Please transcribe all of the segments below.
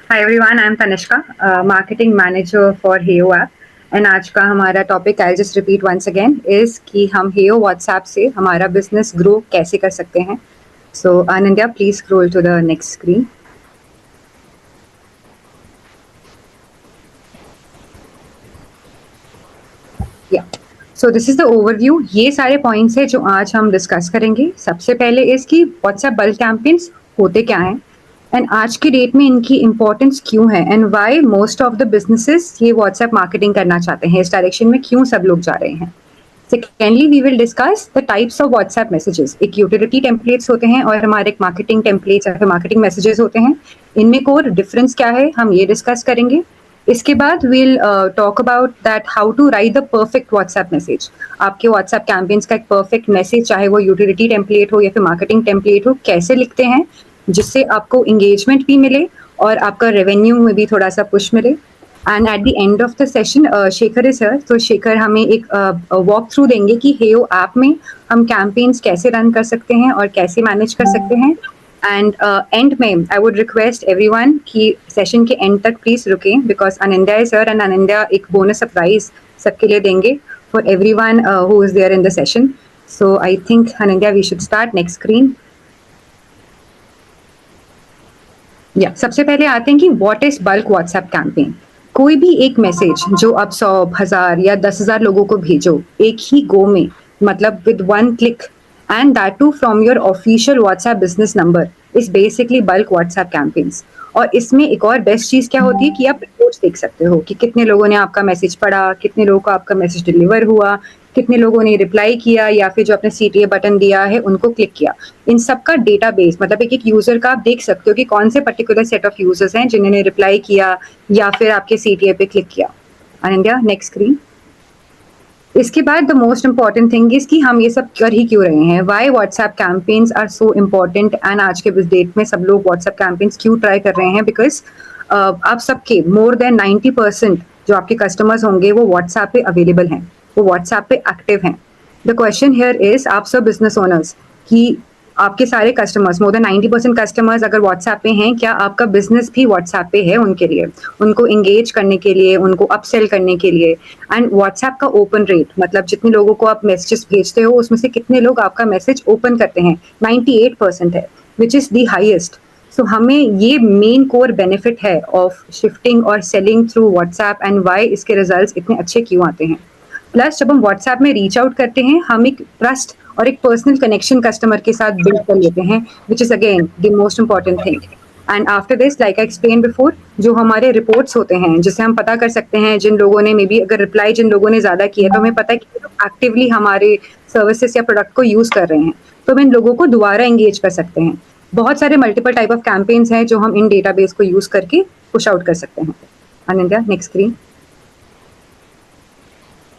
Hi everyone, I'm Tanishka, marketing manager for Heo app. And आज का हमारा topic I just repeat once again is कि हम हेयो WhatsApp से हमारा बिजनेस ग्रो कैसे कर सकते हैं. So Ananya, please scroll to the next screen. या so this is the overview. ये सारे पॉइंट्स हैं जो आज हम डिस्कस करेंगे. सबसे पहले इसकी व्हाट्सएप बल्क कैंपेन्स होते क्या हैं एंड आज की डेट में इनकी इंपॉर्टेंस क्यों है and why most of the businesses ये व्हाट्सएप मार्केटिंग करना चाहते हैं. इस डायरेक्शन में क्यों सब लोग जा रहे हैं. Secondly we will discuss the types of WhatsApp messages. एक यूटिलिटी टेम्पलेट्स होते हैं और हमारे मार्केटिंग टेम्पलेट्स या फिर मार्केटिंग मैसेजेस होते हैं. इनमें कोर डिफरेंस क्या है हम ये डिस्कस करेंगे. इसके बाद we'll talk about that how to write the perfect WhatsApp message. आपके व्हाट्सएप कैंपेन्स का एक परफेक्ट मैसेज, चाहे वो यूटिलिटी टेम्पलेट हो या फिर मार्केटिंग टेम्पलेट हो, कैसे लिखते हैं जिससे आपको इंगेजमेंट भी मिले और आपका रेवेन्यू में भी थोड़ा सा पुश मिले. And eight the end of the session Shekhar is here. तो शेखर हमें एक वॉक थ्रू देंगे कि हेयो ऐप में हम कैंपेन्स कैसे रन कर सकते हैं और कैसे मैनेज कर सकते हैं. एंड एंड में आई वुड रिक्वेस्ट एवरीवन कि सेशन के एंड तक प्लीज रुकें because Ananya is here and Ananya एक बोनस सरप्राइज सबके लिए देंगे for everyone who is there in the session. So I think Ananya we should start. Next screen. या सबसे पहले आते हैं कि what is bulk WhatsApp campaign. कोई भी एक मैसेज जो आप 100,000 या 10,000 लोगों को भेजो एक ही गो में, मतलब with one click and that too from your official WhatsApp business number, is basically bulk WhatsApp campaigns. और इसमें एक और बेस्ट चीज क्या होती है कि आप रिपोर्ट्स देख सकते हो कि कितने लोगों ने आपका मैसेज पढ़ा, कितने लोगों को आपका मैसेज डिलीवर हुआ, कितने लोगों ने रिप्लाई किया या फिर जो आपने सीटीए बटन दिया है उनको क्लिक किया. इन सब का डेटाबेस, मतलब एक एक यूजर का आप देख सकते हो कि कौन से पर्टिकुलर सेट ऑफ यूजर्स हैं जिन्होंने रिप्लाई किया या फिर आपके सीटीए पे क्लिक किया. Ananya, next screen. इसके बाद the most important thing is कि हम ये सब कर ही क्यों रहे हैं. Why WhatsApp campaigns are so important and आज के डेट में सब लोग व्हाट्सएप कैंपेन्स क्यों ट्राई कर रहे हैं. बिकॉज आप सबके मोर देन 90% जो आपके कस्टमर्स होंगे वो व्हाट्सएप पे अवेलेबल हैं, वो व्हाट्सएप पे एक्टिव हैं. द क्वेश्चन हियर इज, आप सब बिजनेस ओनर्स कि आपके सारे कस्टमर्स, मोर देन 90% कस्टमर्स अगर व्हाट्सएप पे हैं, क्या आपका बिजनेस भी व्हाट्सएप पे है उनके लिए, उनको इंगेज करने के लिए, उनको अपसेल करने के लिए. एंड व्हाट्सएप का ओपन रेट, मतलब जितने लोगों को आप मैसेजेस भेजते हो उसमें से कितने लोग आपका मैसेज ओपन करते हैं, 98% है, which is the highest. So हमें ये मेन कोर बेनिफिट है ऑफ शिफ्टिंग और selling through WhatsApp and why इसके रिजल्ट्स इतने अच्छे क्यों आते हैं. प्लस जब हम व्हाट्सएप में रीच आउट करते हैं हम एक ट्रस्ट और एक पर्सनल कनेक्शन कस्टमर के साथ बिल्ड कर लेते हैं, which is again the most important thing. And after this, like I explain before, जो हमारे रिपोर्ट्स होते हैं जिससे हम पता कर सकते हैं जिन लोगों ने मे बी अगर रिप्लाई जिन लोगों ने ज्यादा किया तो हमें पता है कि एक्टिवली हमारे सर्विसेज या प्रोडक्ट को यूज कर रहे हैं, तो हम इन लोगों को दोबारा एंगेज कर सकते हैं. बहुत सारे मल्टीपल टाइप ऑफ कैंपेन्स हैं जो हम इन डेटाबेस को यूज करके पुश आउट कर सकते हैं. Ananya, next screen.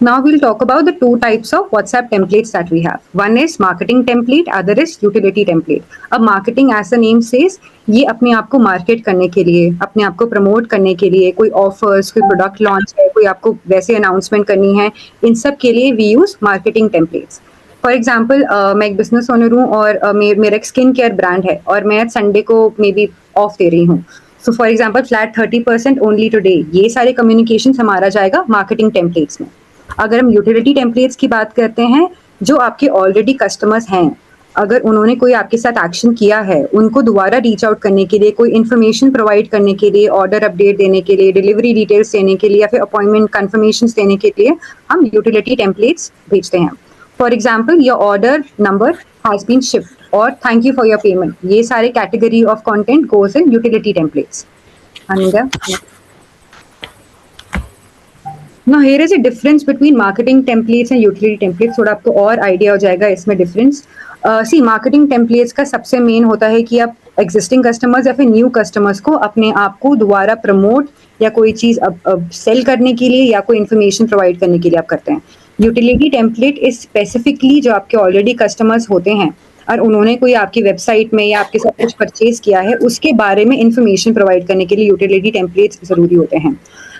Now we'll talk about the two types of WhatsApp templates that we have. One is marketing template, other is utility template. अब marketing as the name says, ये अपने आप को market करने के लिए, अपने आप को प्रमोट करने के लिए, कोई ऑफर्स, कोई प्रोडक्ट लॉन्च है, कोई आपको वैसे अनाउंसमेंट करनी है, इन सब के लिए we use marketing templates. For example, मैं एक बिजनेस ओनर हूँ और मेरा एक स्किन केयर ब्रांड है और मैं संडे को मे बी ऑफ दे रही हूँ. So for example flat 30% only today, ये सारे कम्युनिकेशन हमारा जाएगा मार्केटिंग टेम्पलेट्स में. अगर हम यूटिलिटी टेम्पलेट्स की बात करते हैं, जो आपके ऑलरेडी कस्टमर्स हैं, अगर उन्होंने कोई आपके साथ एक्शन किया है, उनको दोबारा रीच आउट करने के लिए, कोई इन्फॉर्मेशन प्रोवाइड करने के लिए, ऑर्डर अपडेट देने के लिए, डिलीवरी डिटेल्स देने के लिए या फिर अपॉइंटमेंट कन्फर्मेशन देने के लिए हम यूटिलिटी टेम्पलेट्स भेजते हैं. For example, your order number has been shift और thank you for your payment, ये सारे category of content goes in utility templates. Now here is a difference between marketing templates and utility templates. थोड़ा आपको और idea हो जाएगा इसमें difference. सी marketing templates का सबसे मेन होता है कि आप एग्जिस्टिंग कस्टमर्स या फिर न्यू कस्टमर्स को अपने आप को दोबारा प्रमोट या कोई चीज़ सेल करने के लिए या कोई इन्फॉर्मेशन प्रोवाइड करने के लिए आप करते हैं. यूटिलिटी टेम्पलेट इज स्पेसिफिकली जो आपके ऑलरेडी कस्टमर्स होते हैं और उन्होंने कोई आपकी वेबसाइट में या आपके साथ कुछ परचेज किया है उसके बारे में इंफॉर्मेशन प्रोवाइड करने के लिए यूटिलिटी टेम्पलेट्स जरूरी होते हैं.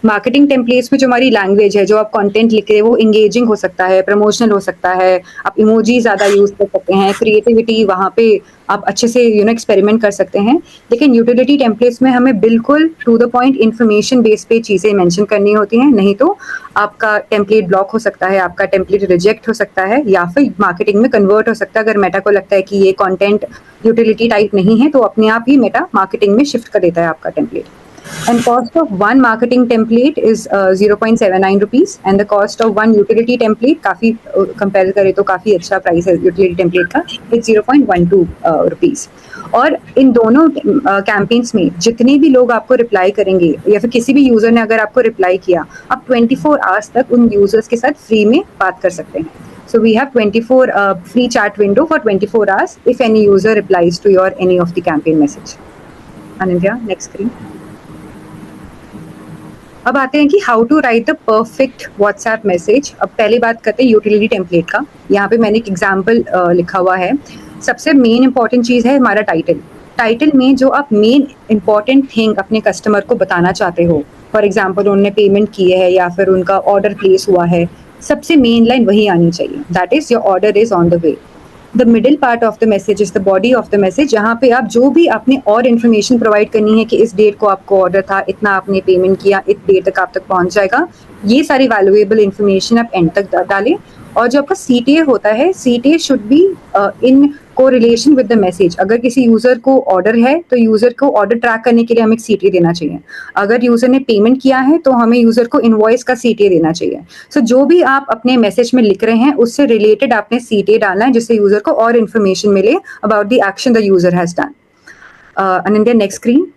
मार्केटिंग टेम्पलेट्स में जो हमारी लैंग्वेज है, जो आप कंटेंट लिख रहे हैं वो एंगेजिंग हो सकता है, प्रमोशनल हो सकता है, आप इमोजी ज़्यादा यूज़ कर सकते हैं, क्रिएटिविटी वहाँ पे आप अच्छे से एक्सपेरिमेंट कर सकते हैं। लेकिन यूटिलिटी टेम्पलेट्स में हमें बिल्कुल to the point information base पे चीज़ें मेंशन करनी होती हैं, नहीं तो आपका टेम्पलेट ब्लॉक हो सकता है, आपका टेम्पलेट रिजेक्ट हो सकता है या फिर मार्केटिंग में कन्वर्ट हो सकता है। अगर मेटा को लगता है कि ये कंटेंट यूटिलिटी टाइप नहीं है, तो अपने आप ही मेटा मार्केटिंग में शिफ्ट कर देता है आपका template. And cost of one marketing template is 0.79 rupees and the cost of one utility template काफी कंपेयर करें तो काफी अच्छा प्राइस है utility template का, it's 0.12 rupees। और इन दोनों कैंपेन्स में जितने भी लोग आपको रिप्लाई करेंगे या फिर किसी भी यूजर ने अगर आपको रिप्लाई किया, आप 24 आवर्स तक उन यूजर्स के साथ फ्री में बात कर सकते हैं। So we have 24 free chat window for 24 hours if any user replies to your any of the campaign message। Anindya, next screen। अब आते हैं कि how to write the perfect WhatsApp message. अब पहली बात करते हैं यूटिलिटी टेम्पलेट का। यहाँ पे मैंने एक एग्जांपल लिखा हुआ है। सबसे मेन इंपॉर्टेंट चीज़ है हमारा टाइटल। टाइटल में जो आप मेन इंपॉर्टेंट थिंग अपने कस्टमर को बताना चाहते हो, फॉर एग्जांपल उन्होंने पेमेंट की है या फिर उनका ऑर्डर प्लेस हुआ है, सबसे मेन लाइन वही आनी चाहिए, that is your order is on the way. The middle part of the message is the body of the message, जहाँ पे आप जो भी आपने और इन्फॉर्मेशन प्रोवाइड करनी है कि इस डेट को आपको ऑर्डर था, इतना आपने पेमेंट किया, इस डेट तक आप तक पहुंच जाएगा, ये सारी वैल्यूएबल इन्फॉर्मेशन आप एंड तक डालें। और जो आपका सीटीए होता है, CTA should be in correlation with the message. अगर किसी यूजर को ऑर्डर है तो यूजर को ऑर्डर ट्रैक करने के लिए हमें एक सीटीए देना चाहिए। अगर यूजर ने पेमेंट किया है तो हमें यूजर को इनवॉइस का सीटीए देना चाहिए। सो जो भी आप अपने मैसेज में लिख रहे हैं उससे रिलेटेड आपने सीटीए डालना है, जिससे यूजर को और इन्फॉर्मेशन मिले about the action the user has done. Anantya, next screen.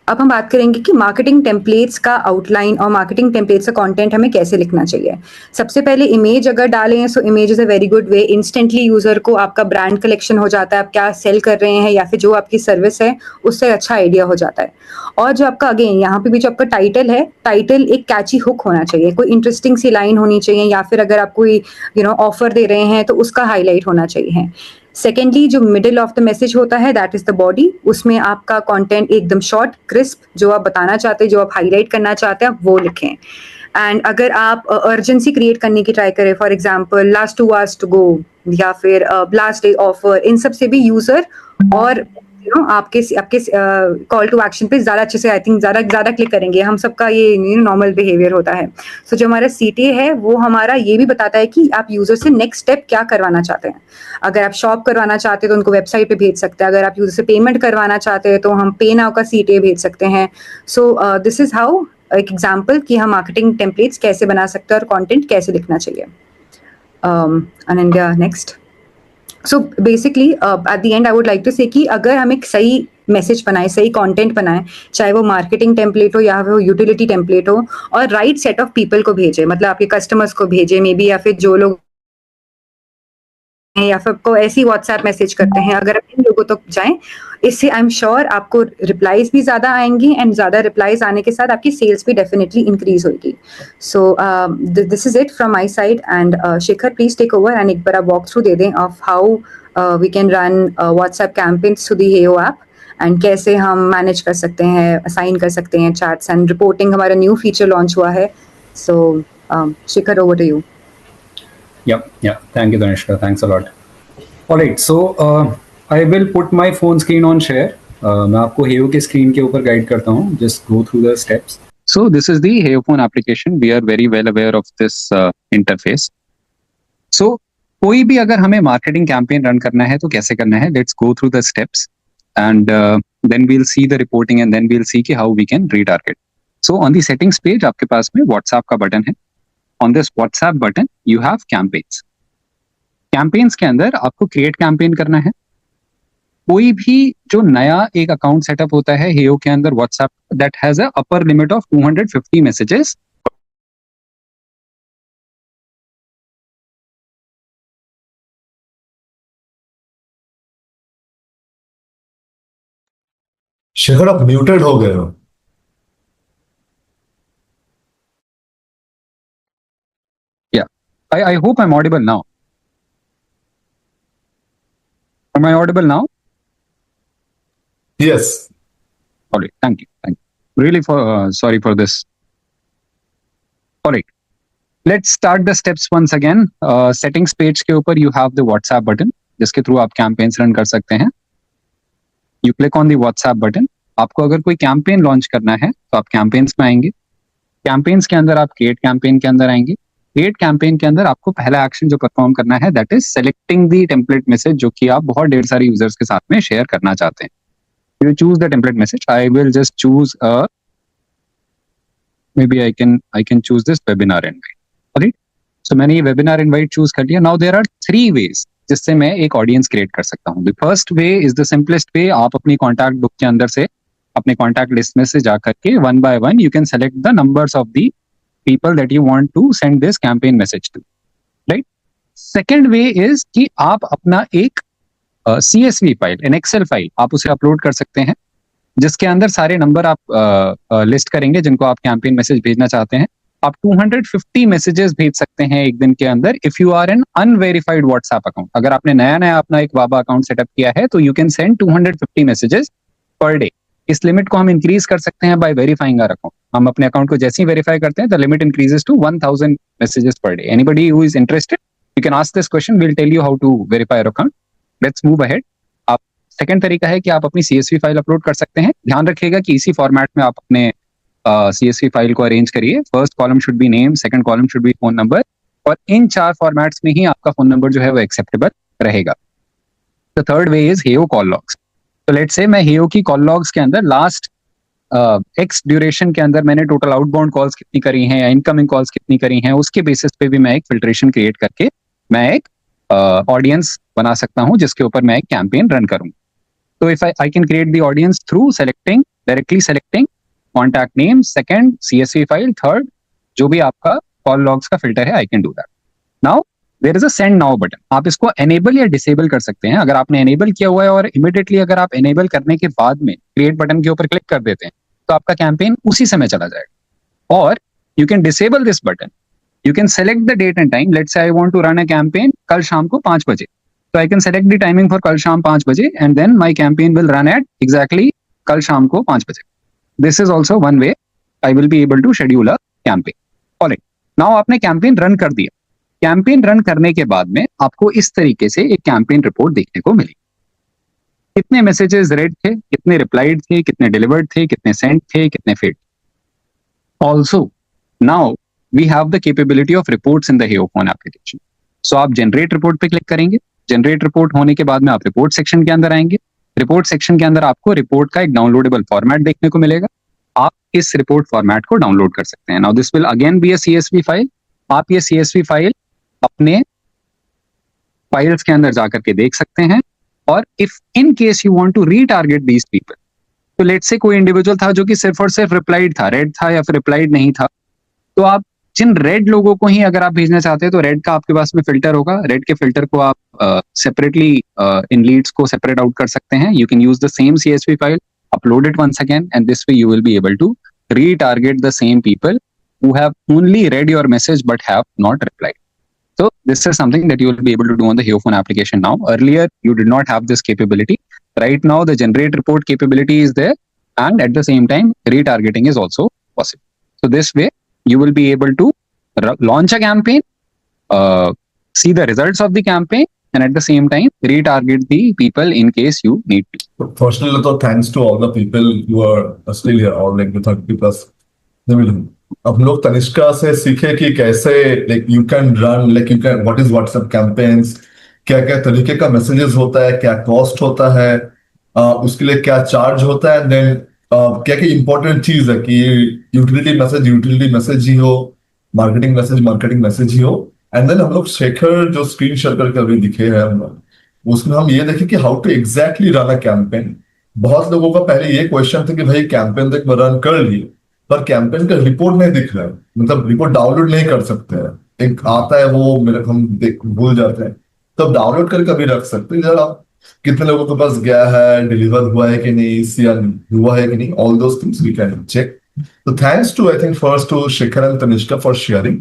अब हम बात करेंगे कि मार्केटिंग टेम्पलेट्स का आउटलाइन और मार्केटिंग टेम्पलेट्स का कंटेंट हमें कैसे लिखना चाहिए। सबसे पहले इमेज अगर डालें so image is a very good way. Instantly user को आपका ब्रांड कलेक्शन हो जाता है, आप क्या सेल कर रहे हैं या फिर जो आपकी सर्विस है उससे अच्छा आइडिया हो जाता है। और जो आपका अगेन यहाँ पे भी जो आपका टाइटल है, टाइटल एक कैची हुक होना चाहिए, कोई इंटरेस्टिंग सी लाइन होनी चाहिए, या फिर अगर आप कोई ऑफर दे रहे हैं तो उसका हाईलाइट होना चाहिए। सेकेंडली, जो मिडिल ऑफ द मैसेज होता है दैट इज द बॉडी, उसमें आपका कंटेंट एकदम शॉर्ट क्रिस्प, जो आप बताना चाहते हैं, जो आप हाईलाइट करना चाहते हैं, आप वो लिखें। एंड अगर आप अर्जेंसी क्रिएट करने की ट्राई करें, for example last 2 hours to go या फिर लास्ट डे ऑफर, इन सब से भी यूजर और आपके आपके कॉल टू एक्शन पे ज्यादा अच्छे से आई थिंक ज्यादा ज्यादा क्लिक करेंगे। हम सबका ये नॉर्मल बिहेवियर होता है। सो जो हमारा सीटीए है वो हमारा ये भी बताता है कि आप यूजर से नेक्स्ट स्टेप क्या करवाना चाहते हैं। अगर आप शॉप करवाना चाहते हैं तो उनको वेबसाइट पे भेज सकते हैं। अगर आप यूजर से पेमेंट करवाना चाहते हैं तो हम पे नाउ का सीटीए भेज सकते हैं। सो दिस इज हाउ एक एग्जाम्पल कि हम मार्केटिंग टेम्पलेट्स कैसे बना सकते हैं और कॉन्टेंट कैसे लिखना चाहिए। Ananya, next. So basically at the end I would like to say कि अगर हम एक सही मैसेज बनाए, सही कंटेंट बनाए, चाहे वो मार्केटिंग टेम्पलेट हो या फिर वो यूटिलिटी टेम्पलेट हो, और राइट सेट ऑफ पीपल को भेजे, मतलब आपके कस्टमर्स को भेजे मे बी, या फिर जो लोग हैं या फिर आपको ऐसी व्हाट्सएप मैसेज करते हैं, अगर आप इन लोगों तक जाएं, इससे आई एम श्योर आपको रिप्लाईज भी ज्यादा आएंगी एंड ज्यादा रिप्लाईज आने के साथ आपकी सेल्स भी डेफिनेटली इंक्रीज होगी। So this is it from my side and Shekhar please take over and एक बार आप वॉक थ्रू दे दें of how we can run WhatsApp campaigns through the Heyo app and कैसे हम मैनेज कर सकते हैं, असाइन कर सकते हैं चैट्स एंड रिपोर्टिंग। हमारा न्यू फीचर लॉन्च हुआ है। So Shekhar, over to you. Yeah. Thank you, Danishka. Thanks a lot. All right. So I will put my phone screen on share. मैं आपको हेयो के स्क्रीन के ऊपर गाइड करता हूँ. Just go through the steps. So this is the HeyoPhone application. We are very well aware of this interface. So कोई भी अगर हमें मार्केटिंग कैंपेन रन करना है तो कैसे करना है? Let's go through the steps and then we'll see the reporting and then we'll see कि how we can retarget. So on the settings page आपके पास में WhatsApp का बटन है. On this WhatsApp button, you have campaigns. Campaigns के अंदर आपको create campaign करना है. कोई भी जो नया एक अकाउंट सेटअप होता है हेयो के अंदर WhatsApp that has a upper limit of 250 messages. Shekhar, आप म्यूटेड हो गए हो। Yeah, I hope I'm audible now. Am I audible now? Yes. All right, thank you. Really sorry for this. All right, let's start the steps once again. Settings page के ऊपर you have the WhatsApp button जिसके through आप campaigns run कर सकते हैं. You click on the WhatsApp button. आपको अगर कोई campaign launch करना है तो आप campaigns में आएंगे. Campaigns के अंदर आप create campaign के अंदर आएंगे. create campaign के अंदर आपको पहला एक्शन जो परफॉर्म करना है that is selecting the template message जो कि आप बहुत ढेर सारे यूजर्स के साथ में शेयर करना चाहते हैं. You choose the template message. I will just choose maybe I can choose this webinar invite. Alright. So मैंने ये webinar invite choose कर लिया. Now there are 3 ways जिससे मैं एक audience create कर सकता हूँ. The first way is the simplest way. आप अपनी contact book के अंदर से अपने contact list में से जा करके one by one you can select the numbers of the people that you want to send this campaign message to. Right. Second way is कि आप अपना एक CSV file, an Excel file आप उसे अपलोड कर सकते हैं जिसके अंदर सारे नंबर आप लिस्ट करेंगे जिनको आप कैंपेन मैसेज भेजना चाहते हैं. आप 250 मैसेजेस भेज सकते हैं एक दिन के अंदर if you are an unverified WhatsApp account. अगर आपने नया अपना एक वाबा अकाउंट सेटअप किया है तो you can send 250 messages per day. इस लिमिट को हम इंक्रीज कर सकते हैं बाय वेरीफाइंग आवर अकाउंट. हम अपने अकाउंट को जैसे ही वेरीफाई करते हैं the limit increases to 1000 messages per day. Anybody who is interested you can ask this question, we will tell you how to verify your account. Let's move ahead. आप second तरीका है कि आप अपनी CSV फाइल अपलोड कर सकते हैं. ध्यान रखिएगा कि इसी फॉर्मेट में आप अपने CSV फाइल को अरेंज करिए. First column should be name, second column should be phone number और इन 4 फॉर्मेट्स में ही आपका फोन नंबर जो है वो एक्सेप्टेबल रहेगा. The third way is Heyo call logs. तो लेट्स से मैं हेयो की कॉल लॉग्स के अंदर लास्ट एक्स ड्यूरेशन के अंदर मैंने टोटल आउटबाउंड कॉल्स कितनी करी हैं या इनकमिंग कॉल्स कितनी करी हैं उसके बेसिस पे भी मैं एक फिल्ट्रेशन क्रिएट करके मैं एक ऑडियंस बना सकता हूं जिसके ऊपर मैं एक कैंपेन रन करूं. तो if I can create the audience through directly selecting contact name, second CSV file, third जो भी आपका कॉल लॉग्स का फिल्टर है I can do that. Now there is a send now button. आप इसको enable या डिसेबल कर सकते हैं. अगर आपने एनेबल किया हुआ है और इमीडिएटली अगर आप एनेबल करने के बाद में क्रिएट बटन के ऊपर क्लिक कर देते हैं तो आपका कैंपेन उसी समय चला जाएगा. और you can disable this button. You can select the date and time. Let's say I want to run a campaign कल शाम को 5 बजे. So I can select the timing for कल शाम 5 बजे and then my campaign will run at exactly कल शाम को 5 बजे. This is also one way I will be able to schedule a campaign. Alright. Now आपने campaign run कर दिया. Campaign run करने के बाद में आपको इस तरीके से एक campaign report देखने को मिली. कितने messages read थे, कितने replied थे, कितने delivered थे, कितने sent थे, कितने failed. Also, now we have the capability of reports in the HeoPhone application. So आप generate report पे click करेंगे. generate report होने के बाद में आप report section के अंदर आएंगे. report section के अंदर आपको report का एक downloadable format देखने को मिलेगा. आप इस report format को download कर सकते हैं. Now this will again be a CSV file. आप ये CSV file अपने files के अंदर जाकर के देख सकते हैं. और if in case you want to retarget these people, तो let's say कोई individual था जो कि सिर्फ और सिर्फ replied था, read था या फिर replied नहीं था, तो आप जिन रेड लोगों को ही अगर आप भेजना चाहते हैं तो रेड का आपके पास में फिल्टर होगा. रेड के फिल्टर को आप सेपरेटली इन लीड्स को सेपरेट आउट कर सकते हैं. You can use the same CSV file, upload it once again and this way you will be able to retarget the same people who have only read your message but have not replied. So this is something that you will be able to do on the HeoPhone application now. Earlier you did not have this capability. Right now the generate report capability is there and at the same time retargeting is also possible. So this way you will be able to launch a campaign, see the results of the campaign, and at the same time retarget the people in case you need to. Personally, so thanks to all the people who are still here, or like the 30 plus. हम लोग तनिष्का से सीखे कि कैसे like you can run, like you can, what is WhatsApp campaigns, क्या क्या तरीके का मैसेजेस होता है, क्या कॉस्ट होता है, उसके लिए क्या चार्ज होता है, देन क्या क्या इंपॉर्टेंट चीज है कि यूटिलिटी मैसेज ही हो, मार्केटिंग मैसेज ही हो. एंड देन हम लोग शेखर जो स्क्रीन शेयर करके अभी दिखे हैं हम लोग, उसमें हम ये देखें कि how to exactly run a campaign. बहुत लोगों का पहले ये क्वेश्चन था कि भाई कैंपेन तो एक बार रन कर लिए पर कैंपेन का रिपोर्ट नहीं दिख रहा है, मतलब रिपोर्ट डाउनलोड नहीं कर सकते हैं. एक आता है वो मेरे हम भूल जाते हैं, तब डाउनलोड करके अभी रख सकते हैं. जरा कितने लोगों के पास गया है, डिलीवर हुआ है कि नहीं, या हुआ है कि नहीं, all those things we can check. So thanks to I think first to Shikhar and Tanishka for sharing.